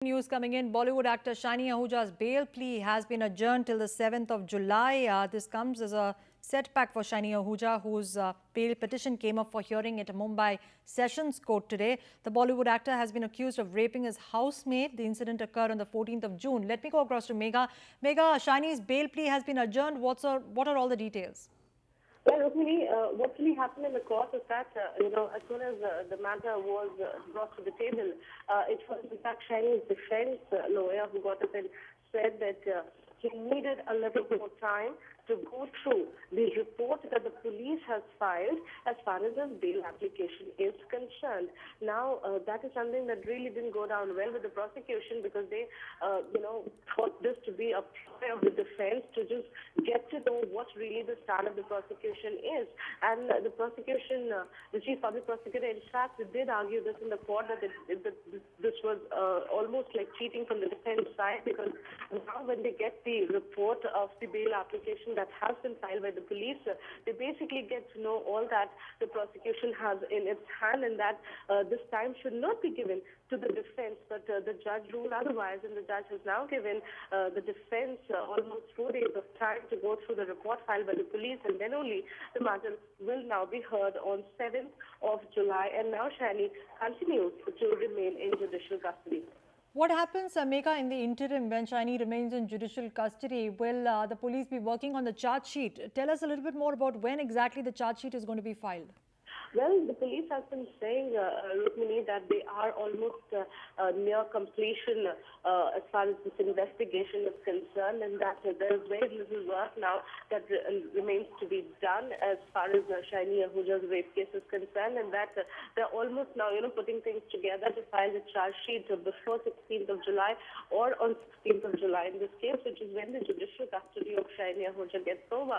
News coming in. Bollywood actor Shiny Ahuja's bail plea has been adjourned till the 7th of July. This comes as a setback for Shiny Ahuja, whose bail petition came up for hearing at a Mumbai Sessions Court today. The Bollywood actor has been accused of raping his housemate. The incident occurred on the 14th of June. Let me go across to Megha. Megha, Shiny's bail plea has been adjourned. What are all the details? Well, Rukmini, what really happened in the court is that, as soon as the matter was brought to the table, it was in fact Shiny's defense lawyer who got up and said that he needed a little more time to go through the report that the police has filed as far as his bail application is concerned. Now, that is something that really didn't go down well with the prosecution because they, thought this to be a ploy of the defense to just get to know what really the stand of the prosecution is. And the prosecution, the chief public prosecutor, in fact, did argue this in the court that this was almost like cheating from the defense side because now when they get the report of the bail application that has been filed by the police, they basically get to know all that the prosecution has in its hand and that this time should not be given to the defense, but the judge ruled otherwise, and the judge has now given the defense almost 4 days of time to go through the report filed by the police, and then only the matter will now be heard on 7th of July, and now Shiny continues to remain in judicial custody. What happens, Megha, in the interim when Shiny remains in judicial custody? Will the police be working on the charge sheet? Tell us a little bit more about when exactly the charge sheet is going to be filed. Well, the police have been saying, Rukmini, that they are almost near completion as far as this investigation is concerned, and that there is very little work now that remains to be done as far as Shiny Ahuja's rape case is concerned, and that they're almost now, putting things together to file the charge sheet before 16th of July or on 16th of July in this case, which is when the judicial custody of Shiny Ahuja gets over.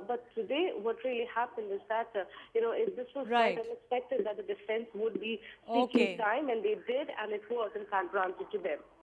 But today, what really happened is that, this was quite Right. unexpected that the defense would be seeking Okay. time, and they did, and it was in fact granted to them.